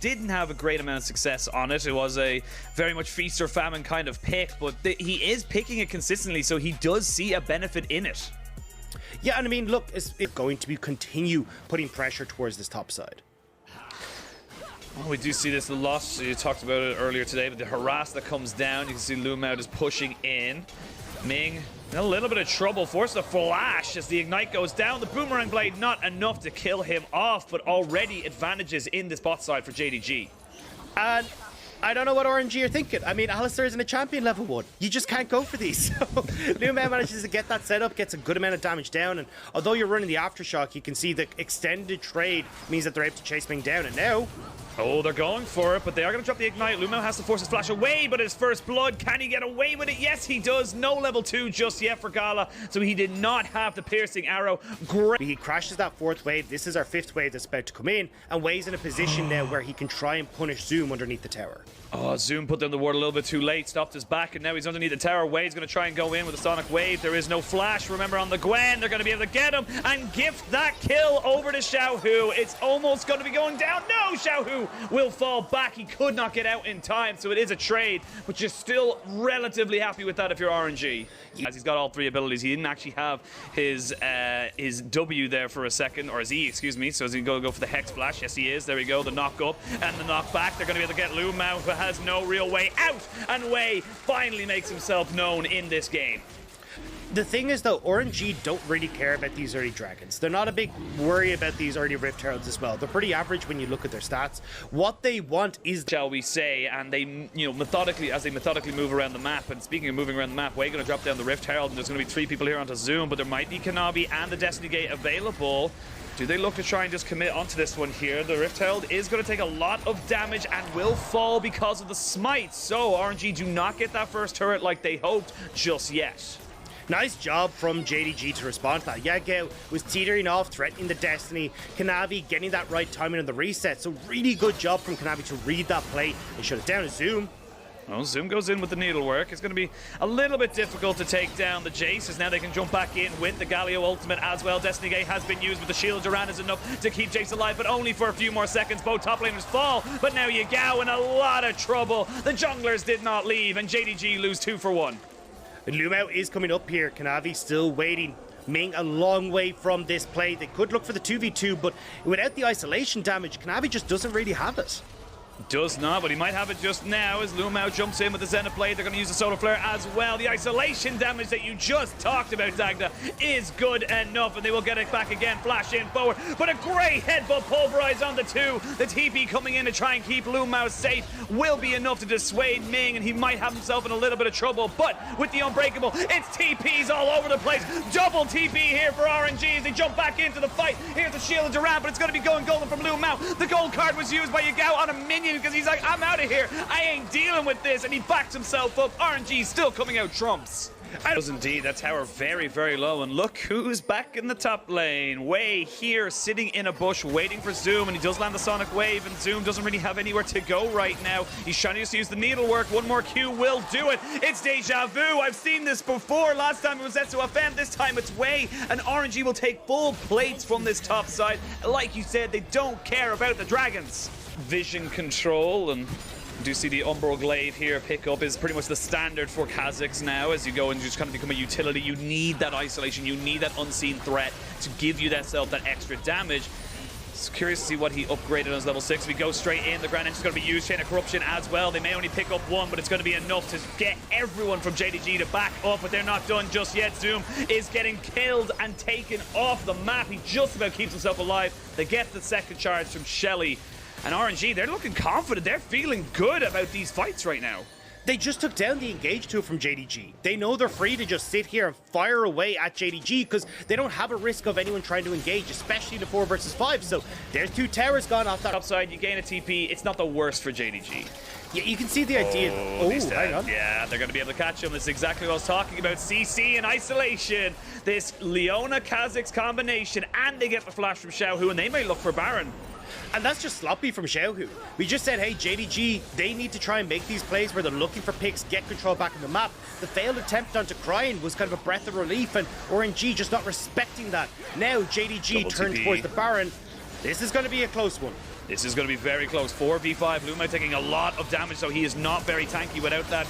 Didn't have a great amount of success on it. It was a very much feast or famine kind of pick, but he is picking it consistently, so he does see a benefit in it. Yeah, and I mean, look, it's going to be continue putting pressure towards this top side. Well, we do see this a lot. You talked about it earlier today, but the harass that comes down, you can see Lumao just pushing in. Ming in a little bit of trouble, forced a flash as the ignite goes down. The boomerang blade not enough to kill him off, but already advantages in this bot side for JDG. And I don't know what RNG are thinking. I mean, Alistair's in a champion level 1. You just can't go for these. So Lumao manages to get that set up, gets a good amount of damage down, and although you're running the aftershock, you can see the extended trade means that they're able to chase Ming down, and now... Oh, they're going for it, but they are going to drop the ignite. Lumao has to force his flash away, but his first blood, can he get away with it? Yes, he does. No level 2 just yet for Gala, so he did not have the piercing arrow. Great. He crashes that 4th wave. This is our 5th wave that's about to come in, and Wei's in a position now where he can try and punish Zoom underneath the tower. Oh, Zoom put down the ward a little bit too late, stopped his back, and now he's underneath the tower. Wade's going to try and go in with a sonic wave. There is no flash. Remember, on the Gwen, they're going to be able to get him and gift that kill over to Xiaohu. It's almost going to be going down. No, Xiaohu will fall back. He could not get out in time, so it is a trade, but you're still relatively happy with that if you're RNG. As he's got all 3 abilities, he didn't actually have his W there for a second, or his E, excuse me, so is he going to go for the Hex Flash? Yes, he is. There we go, the knock up and the knock back. They're going to be able to get Lumao, who has no real way out, and Wei finally makes himself known in this game. The thing is, though, RNG don't really care about these early dragons. They're not a big worry about these early Rift Heralds as well. They're pretty average when you look at their stats. What they want is, shall we say, and they, you know, methodically move around the map. And speaking of moving around the map, we're going to drop down the Rift Herald, and there's going to be 3 people here onto Zoom, but there might be Kanavi and the Destiny Gate available. Do they look to try and just commit onto this one here? The Rift Herald is going to take a lot of damage and will fall because of the smite. So RNG do not get that first turret like they hoped just yet. nice job from JDG to respond to that. Yeah, Gaon was teetering off, threatening the Destiny. Kanavi getting that right timing on the reset. So really good job from Kanavi to read that play and shut it down to Zoom. Well, Zoom goes in with the needlework. It's going to be a little bit difficult to take down the Jace, as now they can jump back in with the Galio ultimate as well. Destiny Gate has been used, but the shield Duran is enough to keep Jace alive, but only for a few more seconds. Both top laners fall, but now Yagao in a lot of trouble. The junglers did not leave, and JDG lose 2 for 1. Lumao is coming up here. Kanavi still waiting. Ming a long way from this play. They could look for the 2v2, but without the isolation damage, Kanavi just doesn't really have it. Does not, but he might have it just now as Lumao jumps in with the Zenith Blade. They're going to use the Solar Flare as well. The isolation damage that you just talked about, Dagda, is good enough, and they will get it back again. Flash in forward, but a great headbutt pulverize on the 2. The TP coming in to try and keep Lumao safe will be enough to dissuade Ming, and he might have himself in a little bit of trouble, but with the Unbreakable, it's TPs all over the place. Double TP here for RNG as they jump back into the fight. Here's the shield of Duran, but it's going to be going golden from Lumao. The gold card was used by Yagao on a minion, because he's like, I'm out of here. I ain't dealing with this. And he backs himself up. RNG still coming out trumps. Does indeed. That tower very, very low. And look who's back in the top lane. Wei here sitting in a bush waiting for Zoom. And he does land the Sonic Wave. And Zoom doesn't really have anywhere to go right now. He's trying to just use the needlework. One more Q will do it. It's deja vu. I've seen this before. Last time it was SOFM. This time it's Wei. And RNG will take full plates from this top side. Like you said, they don't care about the dragons. Vision control, and do see the Umbral Glaive here pick up is pretty much the standard for Kha'Zix now. As you go and just kind of become a utility, you need that isolation, you need that unseen threat to give you that extra damage. It's curious to see what he upgraded on his level 6. If he goes straight in, the Grand Engine's going to be used. Chain of Corruption as well. They may only pick up 1, but it's going to be enough to get everyone from JDG to back up, but they're not done just yet. Zoom is getting killed and taken off the map. He just about keeps himself alive. They get the second charge from Shelly. And RNG, they're looking confident. They're feeling good about these fights right now. They just took down the engage tool from JDG. They know they're free to just sit here and fire away at JDG because they don't have a risk of anyone trying to engage, especially in the 4 versus 5. So there's 2 towers gone off that upside. You gain a TP. It's not the worst for JDG. Yeah, you can see the idea. Oh, hang on. Yeah, they're going to be able to catch him. This is exactly what I was talking about. CC and isolation. This Leona Kha'Zix combination, and they get the flash from Xiaohu, and they may look for Baron. And that's just sloppy from Xiaohu. We just said, hey, JDG, they need to try and make these plays where they're looking for picks, get control back on the map. The failed attempt onto Cryin was kind of a breath of relief, and RNG just not respecting that. Now JDG turns towards the Baron. This is going to be a close one. This is going to be very close. 4v5. Lumao taking a lot of damage, so he is not very tanky without that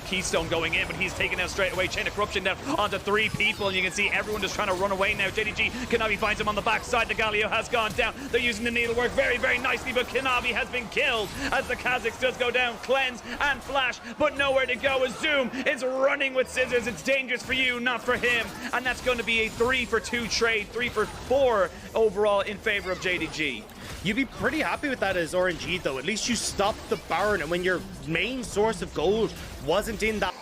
keystone going in, but he's taking out straight away. Chain of Corruption down onto 3 people, and you can see everyone just trying to run away now. JDG, Kanavi finds him on the backside. The Galio has gone down. They're using the needlework very, very nicely, but Kanavi has been killed as the Kazakhs does go down. Cleanse and Flash, but nowhere to go as Zoom is running with scissors. It's dangerous for you, not for him, and that's going to be a 3-for-2 trade, 3-for-4 overall in favor of JDG. You'd be pretty happy with that as RNG, though. At least you stopped the Baron, and when your main source of gold wasn't in that.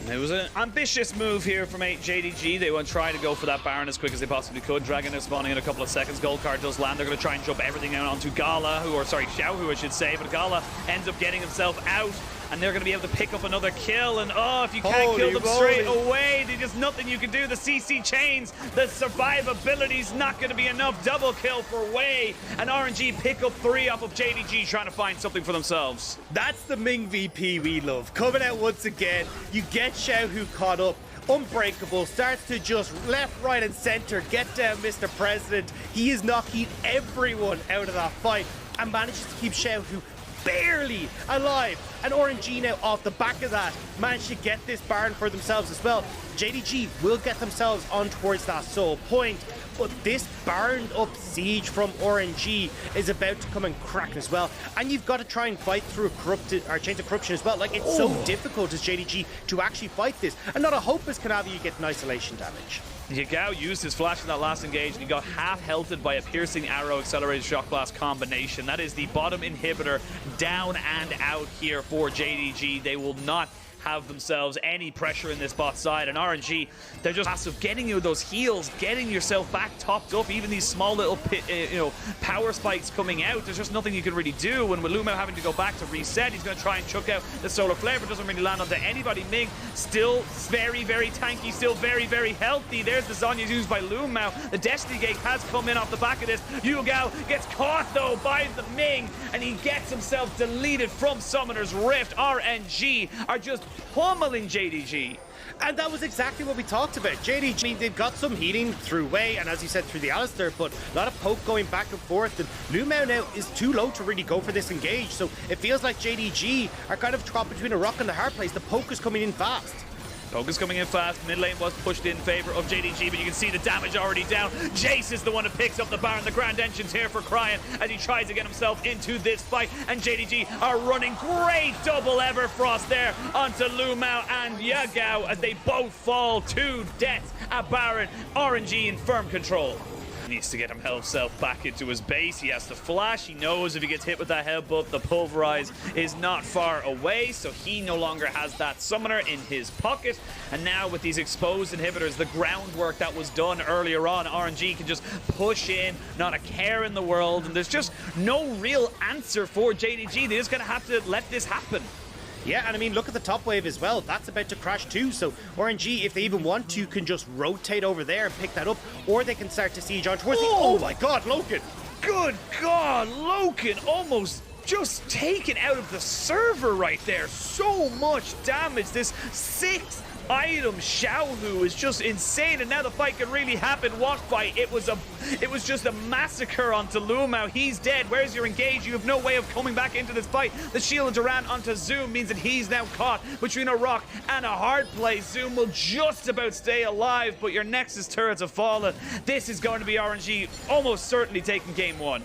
It was an ambitious move here from JDG. They want to try to go for that Baron as quick as they possibly could. Dragon is spawning in a couple of seconds. Gold card does land. They're going to try and jump everything out onto Gala, Xiao, I should say. But Gala ends up getting himself out, and they're going to be able to pick up another kill. And oh, if you can't kill them straight away, there's just nothing you can do. The CC chains, the survivability's not going to be enough. Double kill for Wei, and RNG pick up 3 off of JDG, trying to find something for themselves. That's the Ming VP we love. Coming out once again, you get Xiao, who caught up. Unbreakable, starts to just left, right, and center. Get down, Mr. President. He is knocking everyone out of that fight and manages to keep Xiao, who barely alive, and RNG now off the back of that managed to get this Baron for themselves as well. JDG will get themselves on towards that soul point, but this Baron up siege from RNG is about to come and crack as well, and you've got to try and fight through a corrupted or Chains of Corruption as well. Like, it's so difficult as JDG to actually fight this, and not a hope as Kanavi you get an isolation damage. Gaon used his flash in that last engage, and he got half healthed by a piercing arrow accelerated shock blast combination. That is the bottom inhibitor down and out here for JDG. They will not have themselves any pressure in this bot side, and RNG, they're just passive, getting you those heals, getting yourself back topped up. Even these small little power spikes coming out, there's just nothing you can really do. And with Lumao having to go back to reset, he's going to try and chuck out the solar flare, but doesn't really land onto anybody. Ming still very, very tanky, still very, very healthy. There's the Zhonya's used by Lumao. The Destiny Gate has come in off the back of this. Yugao gets caught though by the Ming, and he gets himself deleted from Summoner's Rift. RNG are just pummeling JDG. And that was exactly what we talked about. JDG, I mean, they've got some healing through Wei, and as you said, through the Alistair, but a lot of poke going back and forth, and Lumao now is too low to really go for this engage, so it feels like JDG are kind of caught between a rock and a hard place. The poke is coming in fast. Poke is coming in fast. Mid lane was pushed in favor of JDG, but you can see the damage already down. Jace is the one who picks up the Baron. The Grand Engine's here for Cryan as he tries to get himself into this fight, and JDG are running great double Everfrost there onto Lumao and Yagao as they both fall to death. A Baron, RNG in firm control. Needs to get himself back into his base. He has to flash. He knows if he gets hit with that headbutt, the pulverize is not far away, so he no longer has that summoner in his pocket. And now with these exposed inhibitors, the groundwork that was done earlier on, RNG can just push in, not a care in the world, and there's just no real answer for JDG. They're just gonna have to let this happen. Yeah, and I mean, look at the top wave as well. That's about to crash too, so RNG, if they even want to, can just rotate over there and pick that up, or they can start to siege on towards the... Oh my god, Loken! Good god, Loken almost just taken out of the server right there. So much damage. This 6th item Xiaohu is just insane, and now the fight can really happen. What fight? It was just a massacre onto Lumao. He's dead. Where's your engage? You have no way of coming back into this fight. The shield of Duran onto Zoom means that he's now caught between a rock and a hard place. Zoom will just about stay alive, but your Nexus turrets have fallen. This is going to be RNG almost certainly taking game 1.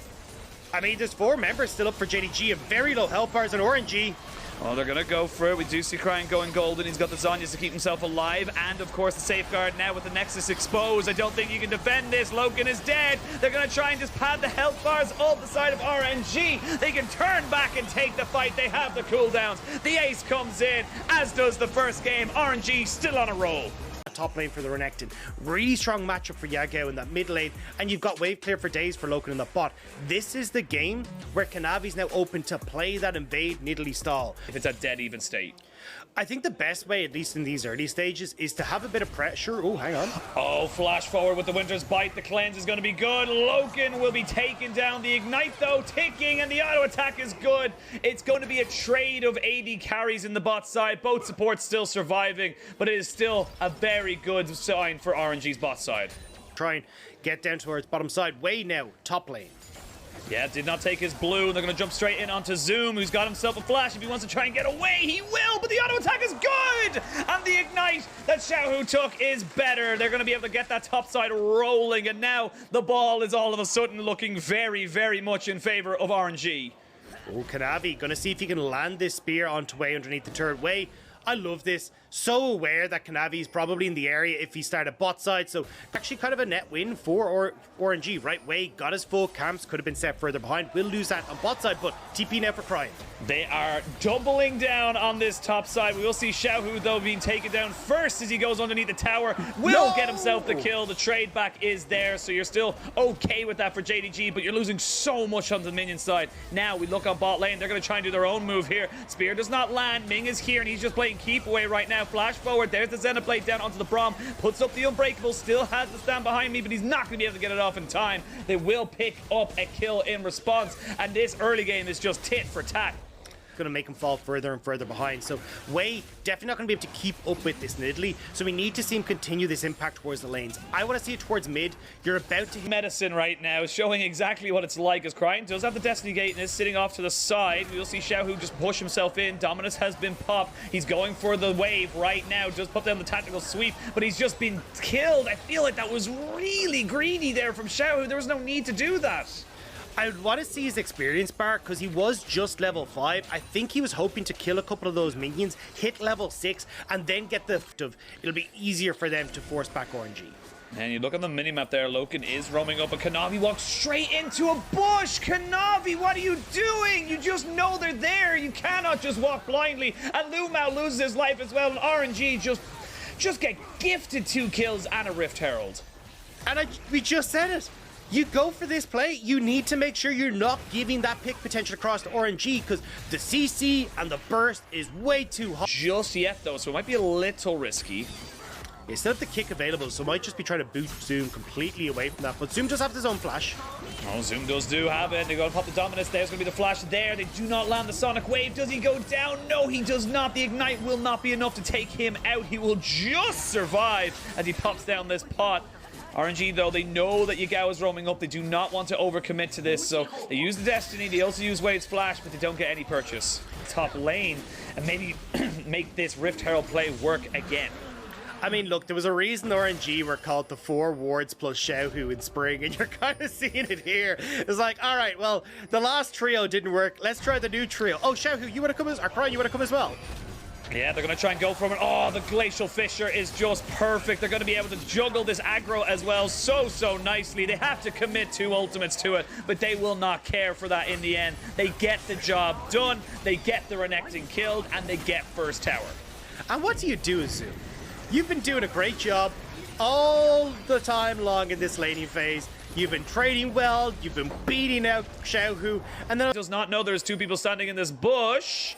I mean, there's 4 members still up for JDG and very low health bars on RNG. Well, they're going to go for it. We do see Cryan going golden. He's got the Zhonyas to keep himself alive. And, of course, the safeguard now with the Nexus exposed. I don't think you can defend this. Loken is dead. They're going to try and just pad the health bars off the side of RNG. They can turn back and take the fight. They have the cooldowns. The ace comes in, as does the first game. RNG still on a roll. Top lane for the Renekton. Really strong matchup for Yagao in that mid lane, and you've got wave clear for days for Loken in the bot. This is the game where Kanavi's now open to play that invade Nidalee stall. If it's a dead even state. I think the best way, at least in these early stages, is to have a bit of pressure. Oh, hang on. Oh, flash forward with the Winter's Bite. The cleanse is going to be good. Loken will be taken down. The Ignite, though, ticking, and the auto attack is good. It's going to be a trade of AD carries in the bot side. Both supports still surviving, but it is still a very good sign for RNG's bot side. Try and get down towards bottom side. Way now, top lane. Yeah, did not take his blue. They're going to jump straight in onto Zoom, who's got himself a flash. If he wants to try and get away, he will, but the auto attack is good! And the ignite that Xiaohu took is better. They're going to be able to get that top side rolling, and now the ball is all of a sudden looking very, very much in favor of RNG. Oh, Kanavi, gonna see if he can land this spear onto Way underneath the turret. Way, I love this. So aware that Kanavi is probably in the area if he started bot side, so actually kind of a net win for RNG. Right, Way got his full camps, could have been set further behind. Will lose that on bot side, but TP now for Crying. They are doubling down on this top side. We will see Xiaohu, though, being taken down first as he goes underneath the tower. Will get himself the kill. The trade back is there, so you're still okay with that for JDG, but you're losing so much on the minion side. Now we look on bot lane. They're going to try and do their own move here. Spear does not land. Ming is here, and he's just playing keep away right now. Flash forward. There's the Xenoblade down onto the Braum. Puts up the Unbreakable. Still has to stand behind me, but he's not going to be able to get it off in time. They will pick up a kill in response, and this early game is just tit for tat. Going to make him fall further and further behind. So Way definitely not going to be able to keep up with this in Italy. So we need to see him continue this impact towards the lanes. I want to see it towards mid. You're about to medicine right now, showing exactly what it's like, as Crying does have the Destiny Gate and is sitting off to the side. We'll see Xiaohu just push himself in. Dominus has been popped. He's going for the wave right now. Just put down the tactical sweep, but he's just been killed. I feel like that was really greedy there from Xiaohu. There was no need to do that. I want to see his experience bar because he was just level 5. I think he was hoping to kill a couple of those minions, hit level 6, and then get the it'll be easier for them to force back RNG. And you look on the minimap there, Loken is roaming up, but Kanavi walks straight into a bush. Kanavi, what are you doing? You just know they're there. You cannot just walk blindly. And Lumao loses his life as well, and RNG just get gifted 2 kills and a Rift Herald. And we just said it. You go for this play, you need to make sure you're not giving that pick potential across to RNG because the CC and the burst is way too high. Just yet, though, so it might be a little risky. They still have the kick available, so might just be trying to boot Zoom completely away from that. But Zoom does have his own flash. Oh, Zoom do have it. They're going to pop the Dominus. There's going to be the flash there. They do not land the Sonic Wave. Does he go down? No, he does not. The Ignite will not be enough to take him out. He will just survive as he pops down this pot. RNG, though, they know that Yagao is roaming up. They do not want to overcommit to this, so they use the Destiny. They also use Wave's Flash, but they don't get any purchase. Top lane, and maybe make this Rift Herald play work again. I mean, look, there was a reason RNG were called the 4 wards plus Xiaohu in spring, and you're kind of seeing it here. It's like, all right, well, the last trio didn't work. Let's try the new trio. Oh, Xiaohu, you want to come as, or Crying, you want to come as well? Yeah, they're going to try and go for it. Oh, the Glacial Fissure is just perfect. They're going to be able to juggle this aggro as well so nicely. They have to commit 2 ultimates to it, but they will not care for that in the end. They get the job done, they get the Renekton killed, and they get first tower. And what do you do, Zoom? You've been doing a great job all the time long in this laning phase. You've been trading well, you've been beating out Xiaohu, and then does not know there's 2 people standing in this bush.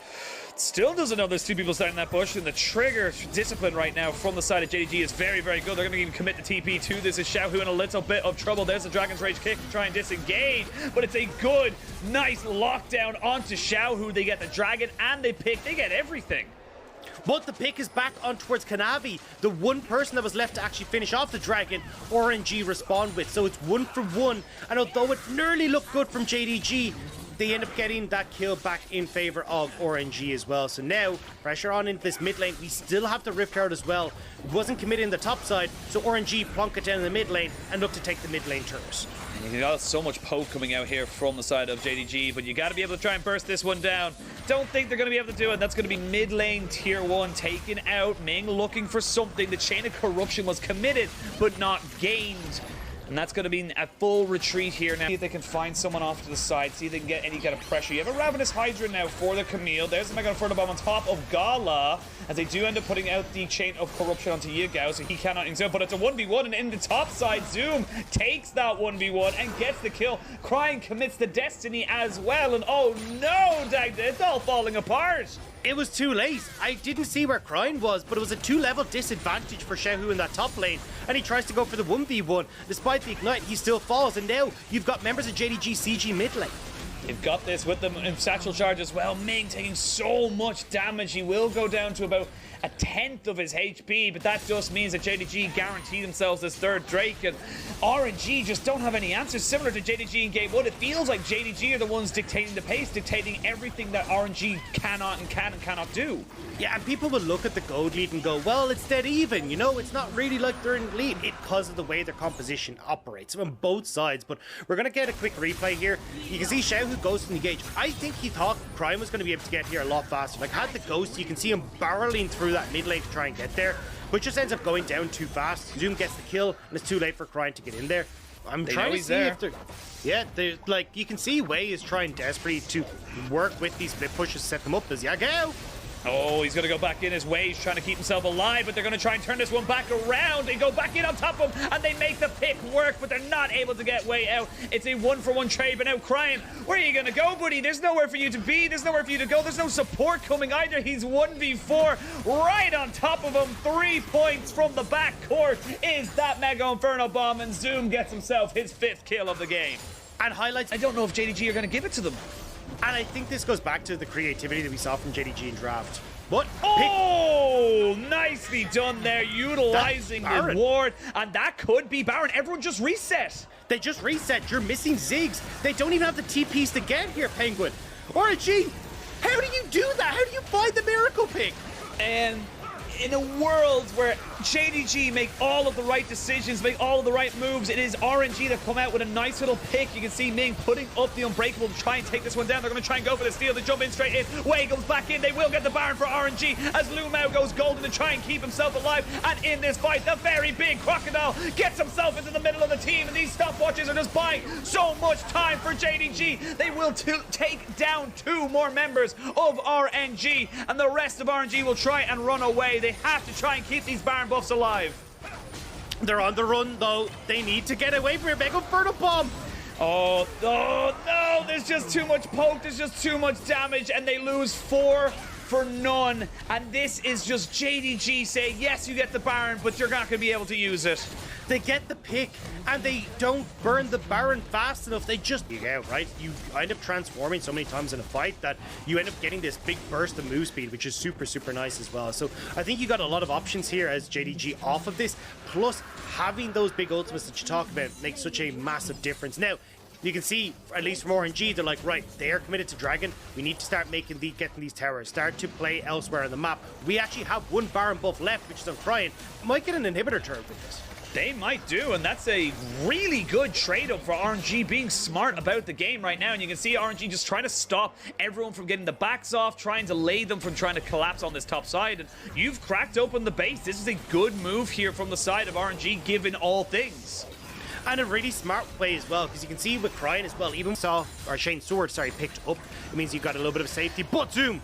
Still doesn't know there's 2 people standing in that bush, and the trigger discipline right now from the side of JDG is very, very good. They're going to even commit the TP to this. Is Xiaohu in a little bit of trouble. There's the Dragon's Rage kick to try and disengage, but it's a good, nice lockdown onto Xiaohu. They get the dragon and they get everything. But the pick is back on towards Kanavi, the one person that was left to actually finish off the dragon, RNG respond with. So it's 1 for 1, and although it nearly looked good from JDG, they end up getting that kill back in favor of RNG as well. So now, pressure on into this mid lane. We still have the Rift Herald as well. It wasn't committed in the top side, so RNG plonk it down in the mid lane and look to take the mid lane turret. You got so much poke coming out here from the side of JDG, but you got to be able to try and burst this one down. Don't think they're going to be able to do it. That's going to be mid lane tier 1 taken out. Ming looking for something. The Chain of Corruption was committed, but not gained. And that's going to be a full retreat here now. See if they can find someone off to the side, see if they can get any kind of pressure. You have a Ravenous Hydra now for the Camille. There's the Mega Inferno Bomb on top of Gala, as they do end up putting out the Chain of Corruption onto Yagao, so he cannot exist. But it's a 1v1, and in the top side, Zoom takes that 1v1 and gets the kill. Crying commits the Destiny as well, and oh no, Dagda, it's all falling apart. It was too late. I didn't see where Crying was, but it was a 2-level disadvantage for Xiaohu in that top lane, and he tries to go for the 1v1. Despite the Ignite, he still falls, and now you've got members of JDG CG mid lane. They've got this with them in satchel charge as well. Ming taking so much damage. He will go down to about a tenth of his HP, but that just means that JDG guarantee themselves this third Drake, and RNG just don't have any answers. Similar to JDG in game 1, it feels like JDG are the ones dictating the pace, dictating everything that RNG cannot and cannot do. Yeah, and people will look at the gold lead and go, well, it's dead even, you know, it's not really like they're in the lead. It's because of the way their composition operates on both sides. But we're going to get a quick replay here. You can see Xiao who goes to engage. I think he thought Crime was going to be able to get here a lot faster. Like, had the ghost, you can see him barreling through that mid lane to try and get there, but just ends up going down too fast. Zoom gets the kill, and it's too late for Crime to get in there. I'm trying to see if they're... Yeah, like, you can see Wei is trying desperately to work with these split pushes, set them up as Gaon. Oh, he's going to go back in his way. He's trying to keep himself alive, but they're going to try and turn this one back around. They go back in on top of him, and they make the pick work, but they're not able to get Wei out. It's a one-for-one trade, but now Crime, where are you going to go, buddy? There's nowhere for you to be. There's nowhere for you to go. There's no support coming either. He's 1v4 right on top of him. 3 points from the back court is that Mega Inferno Bomb, and Zoom gets himself his 5th kill of the game. And highlights, I don't know if JDG are going to give it to them. And I think this goes back to the creativity that we saw from JDG in draft. What? Oh, nicely done there, utilizing the ward. And that could be Baron. Everyone just reset. They just reset. You're missing Ziggs. They don't even have the TPs to get here, Penguin. RNG, how do you do that? How do you find the miracle pick? And in a world where JDG make all of the right decisions, make all of the right moves, it is RNG that come out with a nice little pick. You can see Ming putting up the Unbreakable to try and take this one down. They're going to try and go for the steal. They jump in straight in. Wei goes back in. They will get the Baron for RNG as Lu Mao goes golden to try and keep himself alive. And in this fight, the very big Crocodile gets himself into the middle of the team, and these stopwatches are just buying so much time for JDG. They will take down 2 more members of RNG, and the rest of RNG will try and run away. They have to try and keep these Baron buffs alive. They're on the run, though. They need to get away from your Mega Inferno Bomb. Oh, no, there's just too much poke. There's just too much damage, and they lose 4 for none. And this is just JDG saying, yes, you get the Baron, but you're not going to be able to use it. They get the pick, and they don't burn the Baron fast enough. They just... Yeah, right? You end up transforming so many times in a fight that you end up getting this big burst of move speed, which is super, super nice as well. So I think you got a lot of options here as JDG off of this. Plus, having those big ultimates that you talk about makes such a massive difference. Now, you can see, at least from RNG, they're like, right, they are committed to Dragon. We need to start getting these towers, start to play elsewhere on the map. We actually have 1 Baron buff left, which is on Crying. Might get an inhibitor turn with this. They might do, and that's a really good trade-up for RNG, being smart about the game right now. And you can see RNG just trying to stop everyone from getting the backs off, trying to lay them from trying to collapse on this top side. And you've cracked open the base. This is a good move here from the side of RNG, given all things. And a really smart play as well, because you can see with Crying as well, even Shane Sword, picked up. It means you've got a little bit of safety, but Zoom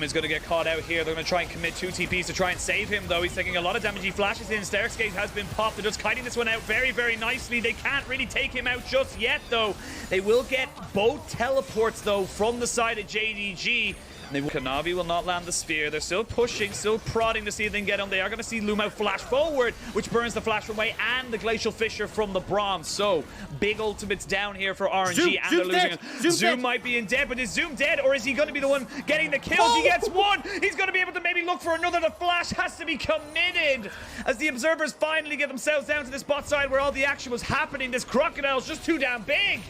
is going to get caught out here. They're going to try and commit 2 TPs to try and save him, though. He's taking a lot of damage. He flashes in. Stairskate has been popped. They're just kiting this one out very, very nicely. They can't really take him out just yet, though. They will get both teleports, though, from the side of JDG. Kanavi will not land the sphere. They're still pushing, still prodding to see if they can get him. They are going to see Lu Mao flash forward, which burns the flash from Wei and the Glacial Fissure from the Bronze. So, big ultimates down here for RNG, and they're losing it. Zoom might be in dead, but is Zoom dead, or is he going to be the one getting the kills? He gets 1. He's going to be able to maybe look for another. The flash has to be committed as the observers finally get themselves down to this bot side where all the action was happening. This Crocodile's just too damn big.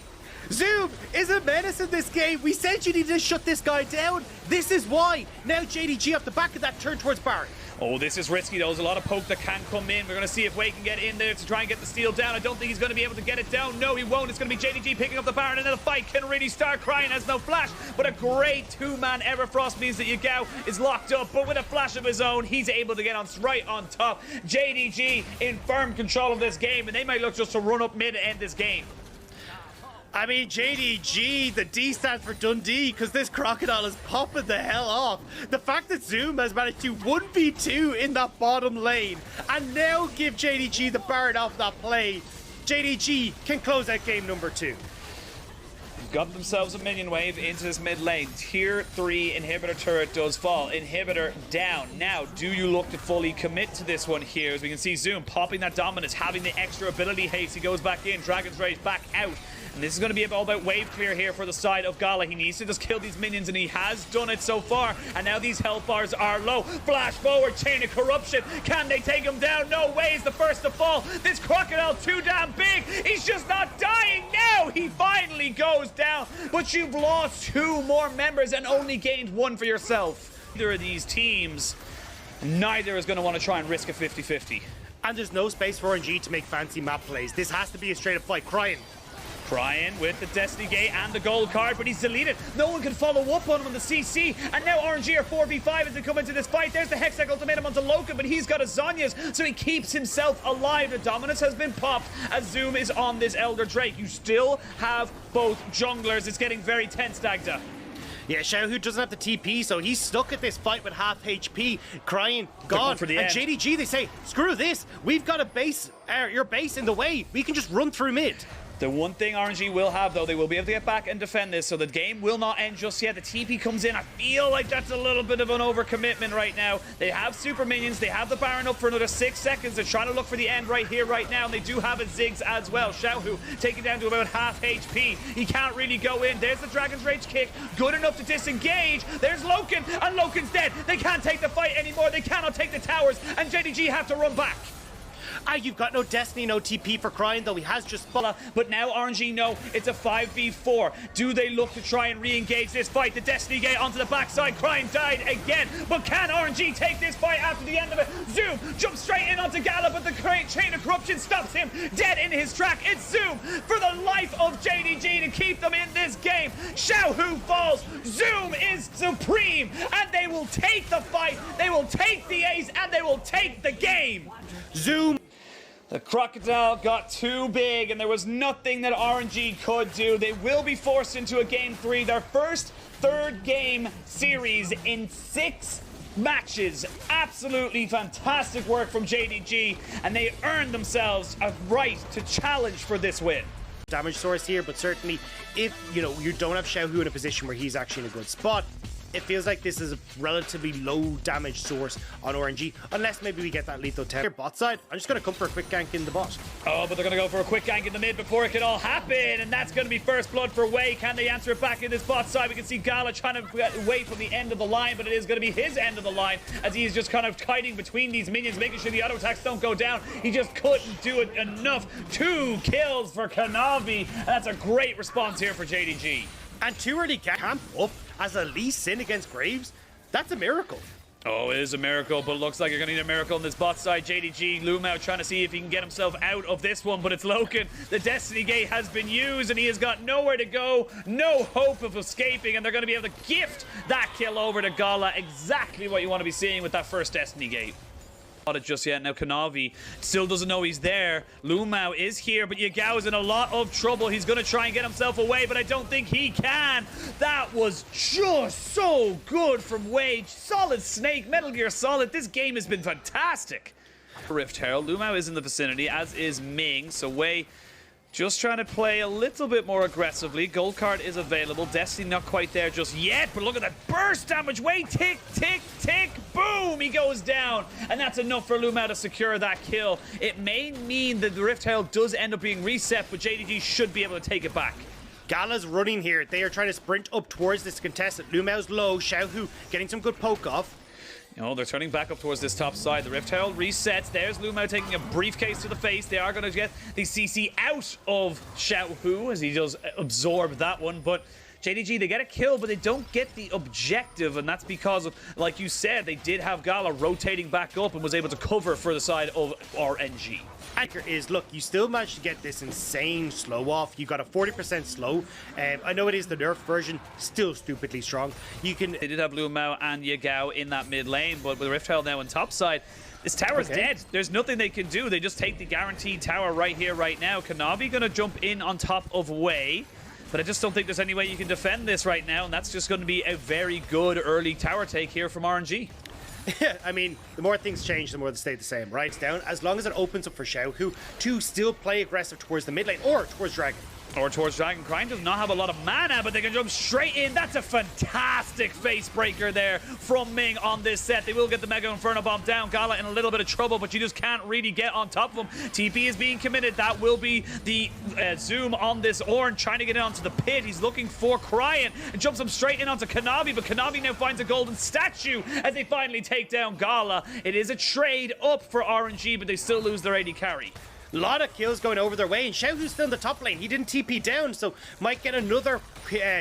Zoom is a menace in this game. We said you need to shut this guy down. This is why. Now JDG off the back of that turn towards Baron. Oh, this is risky, though. There's a lot of poke that can come in. We're going to see if Wei can get in there to try and get the steal down. I don't think he's going to be able to get it down. No, he won't. It's going to be JDG picking up the Baron, and then the fight can really start. Crying has no flash, but a great 2-man Everfrost means that Yagao is locked up, but with a flash of his own, he's able to get on right on top. JDG in firm control of this game, and they might look just to run up mid and end this game. I mean, JDG, the D stands for Dundee, because this Crocodile is popping the hell off. The fact that Zoom has managed to 1v2 in that bottom lane, and now give JDG the Baron off that play, JDG can close out game number 2. Got themselves a minion wave into this mid lane. Tier 3 inhibitor turret does fall. Inhibitor down. Now, do you look to fully commit to this one here? As we can see Zoom popping that dominance, having the extra ability haste. He goes back in. Dragon's Rage back out. And this is going to be all about wave clear here for the side of Gala. He needs to just kill these minions, and he has done it so far. And now these health bars are low. Flash forward, chain of corruption. Can they take him down? No way. He's the first to fall. This crocodile too damn big. He's just not dying now. He finally goes down. But you've lost 2 more members and only gained 1 for yourself. Neither of these teams, neither is going to want to try and risk a 50-50. And there's no space for RNG to make fancy map plays. This has to be a straight up fight. Crying with the Destiny Gate and the gold card, but he's deleted. No one can follow up on him on the CC. And now RNG are 4v5 as they come into this fight. There's the Hextech ultimatum onto Loken, but he's got a Zhonya's, so he keeps himself alive. The dominance has been popped as Zoom is on this Elder Drake. You still have both junglers. It's getting very tense, Dagda. Yeah, Xiaohu doesn't have the TP, so he's stuck at this fight with half HP. Crying, Gaon, for the and end. JDG, they say, screw this. We've got a base, your base in the way. We can just run through mid. The one thing RNG will have, though, they will be able to get back and defend this, so the game will not end just yet. The TP comes in. I feel like that's a little bit of an overcommitment right now. They have super minions. They have the Baron up for another 6 seconds. They're trying to look for the end right here, right now, and they do have a Ziggs as well. Xiaohu taken down to about half HP. He can't really go in. There's the Dragon's Rage kick. Good enough to disengage. There's Loken, and Loken's dead. They can't take the fight anymore. They cannot take the towers, and JDG have to run back. You've got no Destiny, no TP for Crying, though he has just... But now RNG know it's a 5v4. Do they look to try and re-engage this fight? The Destiny Gate onto the backside. Crying died again. But can RNG take this fight after the end of it? Zoom jumps straight in onto Gala, but the chain of corruption stops him dead in his track. It's Zoom for the life of JDG to keep them in this game. Xiaohu falls. Zoom is supreme, and they will take the fight. They will take the ace, and they will take the game. Zoom. The crocodile got too big, and there was nothing that RNG could do. They will be forced into a game 3, their first 3rd game series in 6 matches. Absolutely fantastic work from JDG, and they earned themselves a right to challenge for this win. Damage source here, but certainly if, you don't have Xiaohu in a position where he's actually in a good spot, it feels like this is a relatively low damage source on RNG, unless maybe we get that lethal tower. Bot side, I'm just going to come for a quick gank in the bot. Oh, but they're going to go for a quick gank in the mid before it can all happen, and that's going to be first blood for Wei. Can they answer it back in this bot side? We can see Gala trying to get away from the end of the line, but it is going to be his end of the line as he's just kind of kiting between these minions, making sure the auto attacks don't go down. He just couldn't do it enough. 2 kills for Kanavi, and that's a great response here for JDG. And 2 early camp up as a Lee Sin against Graves. That's a miracle. Oh, it is a miracle, but it looks like you're going to need a miracle on this bot side. JDG, Lumao trying to see if he can get himself out of this one, but it's Loken. The Destiny Gate has been used, and he has got nowhere to go, no hope of escaping, and they're going to be able to gift that kill over to Gala. Exactly what you want to be seeing with that first Destiny Gate. Not it just yet. Now Kanavi still doesn't know he's there. Lumao is here, but Yagao is in a lot of trouble. He's going to try and get himself away, but I don't think he can. That was just so good from Wage. Solid Snake, Metal Gear Solid. This game has been fantastic. Rift Herald. Lumao is in the vicinity, as is Ming. So Wei just trying to play a little bit more aggressively. Gold card is available. Destiny not quite there just yet, but look at that burst damage. Wait, tick, tick, tick, boom, he goes down. And that's enough for Lumao to secure that kill. It may mean that the Rift Herald does end up being reset, but JDG should be able to take it back. Gala's running here. They are trying to sprint up towards this contestant. Lumao's low. Xiaohu getting some good poke off. They're turning back up towards this top side. The Rift Herald resets. There's Lumao taking a briefcase to the face. They are going to get the CC out of Xiaohu as he does absorb that one. But JDG, they get a kill, but they don't get the objective, and that's because of, like you said, they did have Gala rotating back up and was able to cover for the side of RNG. Anchor is, look, you still managed to get this insane slow off. You got a 40% slow. I know it is the nerf version, still stupidly strong. They did have Lumao and Yagao in that mid lane, but with Rift Herald now on top side, this tower is dead. There's nothing they can do. They just take the guaranteed tower right here, right now. Kanavi gonna jump in on top of Wei, but I just don't think there's any way you can defend this right now, and that's just going to be a very good early tower take here from RNG. I mean, the more things change, the more they stay the same, right? It's down. As long as it opens up for Xiaohu to still play aggressive towards the mid lane or towards Dragon. Or towards Dragon. Crime does not have a lot of mana, but they can jump straight in. That's a fantastic face breaker there from Ming on this set. They will get the Mega Inferno Bomb down. Gala in a little bit of trouble, but you just can't really get on top of him. TP is being committed. That will be the zoom on this Ornn, trying to get in onto the pit. He's looking for Cryan and jumps him straight in onto Kanavi, but Kanavi now finds a golden statue as they finally take down Gala. It is a trade up for RNG, but they still lose their AD carry. A lot of kills going over their way, and Xiaohu's still in the top lane. He didn't TP down, so might get another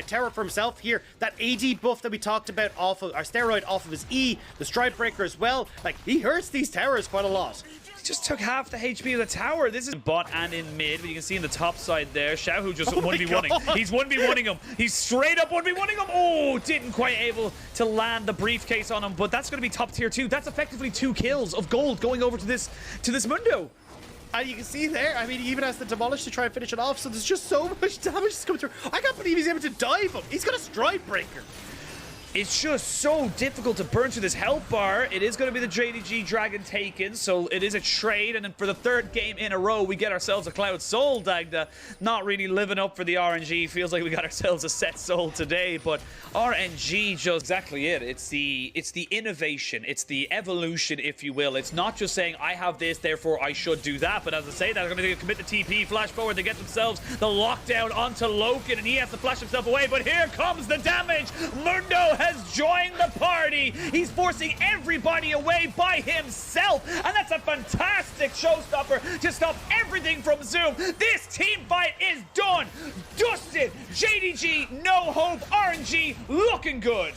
tower for himself here. That AD buff that we talked about off of our steroid off of his E, the stride breaker as well. Like, he hurts these towers quite a lot. He just took half the HP of the tower. This is bot and in mid, but you can see in the top side there, Xiaohu just 1v1ing. He's 1v1ing him. He's straight up 1v1ing him. Oh, didn't quite able to land the briefcase on him, but that's going to be top tier 2. That's effectively 2 kills of gold going over to this Mundo. And you can see there, I mean, he even has to demolish to try and finish it off, so there's just so much damage that's coming through. I can't believe he's able to dive him. He's got a stride breaker. It's just so difficult to burn through this health bar. It is going to be the JDG Dragon taken, so it is a trade, and then for the 3rd game in a row, we get ourselves a Cloud Soul. Dagda not really living up for the RNG. Feels like we got ourselves a set soul today, but RNG just exactly it. It's the innovation, it's the evolution, if you will. It's not just saying I have this, therefore I should do that. But as I say that, they're going to commit the TP, flash forward, they get themselves the lockdown onto Loken, and he has to flash himself away. But here comes the damage. Mundo has joined the party. He's forcing everybody away by himself, and that's a fantastic showstopper to stop everything from Zoom. This team fight is done, dusted. JDG, no hope. RNG looking good,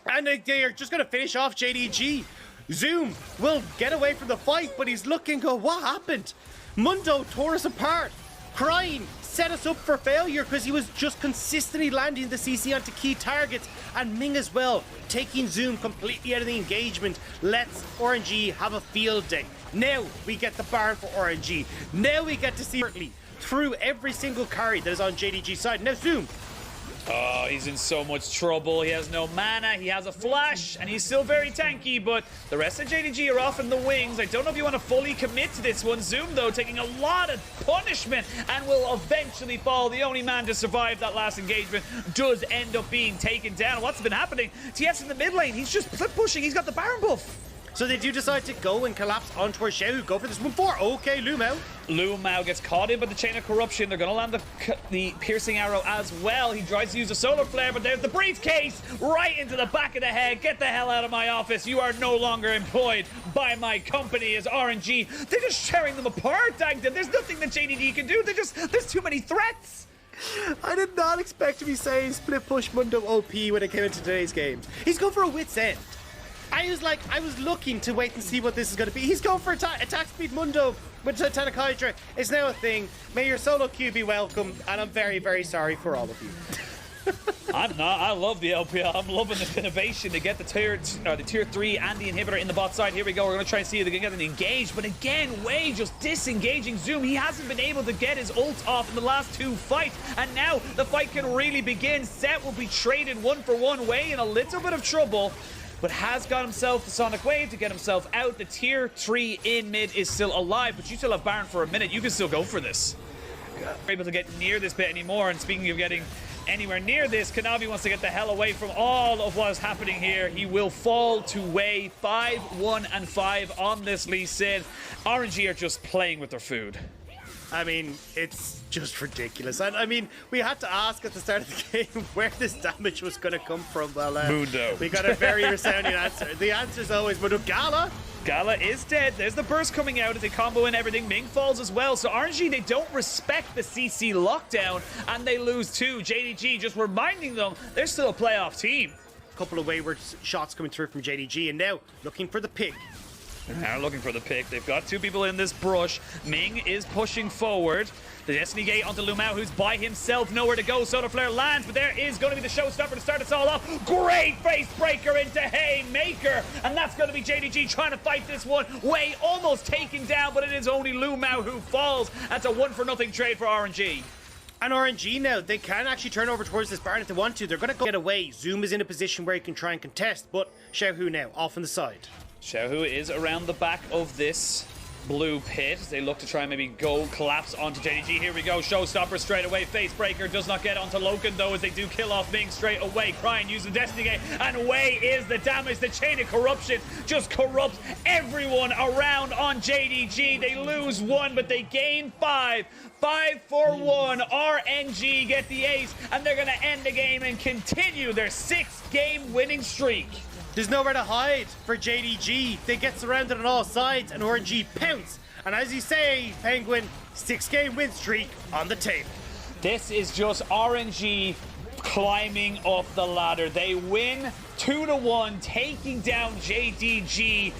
and they are just going to finish off JDG. Zoom will get away from the fight, but he's looking. What happened? Mundo tore us apart. Crying set us up for failure because he was just consistently landing the CC onto key targets, and Ming as well, taking Zoom completely out of the engagement. Let's RNG have a field day. Now we get the Baron for RNG. Now we get to see through every single carry that is on JDG's side. Now Zoom. Oh, he's in so much trouble. He has no mana, he has a flash, and he's still very tanky, but the rest of JDG are off in the wings. I don't know if you want to fully commit to this one. Zoom, though, taking a lot of punishment and will eventually fall. The only man to survive that last engagement does end up being taken down. What's been happening? TS in the mid lane, he's just flip pushing. He's got the Baron buff. So they do decide to go and collapse onto our Xiaohu. Go for this 1-4. Okay, Lumao. Lumao gets caught in by the chain of corruption. They're going to land the piercing arrow as well. He tries to use a solar flare, but there's the briefcase right into the back of the head. Get the hell out of my office. You are no longer employed by my company as RNG. They're just tearing them apart, Dagda. There's nothing that JDG can do. There's too many threats. I did not expect to be saying split push Mundo OP when it came into today's games. He's going for a wit's end. I was looking to wait and see what this is going to be. He's going for attack speed Mundo with Titanic Hydra. It's now a thing. May your solo queue be welcome, and I'm very, very sorry for all of you. I'm not. I love the LPL. I'm loving this innovation to get the tier 3 and the inhibitor in the bot side. Here we go. We're going to try and see if they can get them engaged. But again, Wei just disengaging Zoom. He hasn't been able to get his ult off in the last 2 fights. And now the fight can really begin. Set will be traded 1-for-1. Wei in a little bit of trouble, but has got himself the Sonic Wave to get himself out. The tier 3 in mid is still alive, but you still have Baron for a minute. You can still go for this. You're able to get near this bit anymore, and speaking of getting anywhere near this, Kanavi wants to get the hell away from all of what is happening here. He will fall to Wei. 5-1-5 on this Lee Sin. RNG are just playing with their food. I mean, it's just ridiculous. And I mean, we had to ask at the start of the game where this damage was going to come from. Well, Mundo. We got a very resounding answer. The answer is always Mundo. Gala. Gala is dead. There's the burst coming out as they combo in everything. Ming falls as well. So RNG, they don't respect the CC lockdown, and they lose too. JDG just reminding them they're still a playoff team. A couple of wayward shots coming through from JDG, and now looking for the pig. They're now looking for the pick. They've got 2 people in this brush. Ming is pushing forward. The Destiny Gate onto Lumao, who's by himself, nowhere to go. Solar Flare lands, but there is going to be the showstopper to start us all off. Great face breaker into Haymaker, and that's going to be JDG trying to fight this one. Wei almost taken down, but it is only Lumao who falls. That's a 1-for-0 trade for RNG. And RNG now, they can actually turn over towards this Baron if they want to. They're going to get away. Zoom is in a position where he can try and contest, but Xiaohu now, off on the side. Xiaohu is around the back of this blue pit. They look to try and maybe go collapse onto JDG. Here we go. Showstopper straight away. Facebreaker does not get onto Loken, though, as they do kill off Ming straight away. Cryin using Destiny Gate. And Wei is the damage. The chain of corruption just corrupts everyone around on JDG. They lose 1, but they gain 5. 5-4-1. RNG get the ace, and they're going to end the game and continue their 6-game winning streak. There's nowhere to hide for JDG. They get surrounded on all sides, and RNG pounce. And as you say, Penguin, 6-game win streak on the table. This is just RNG climbing up the ladder. They win 2-1, taking down JDG.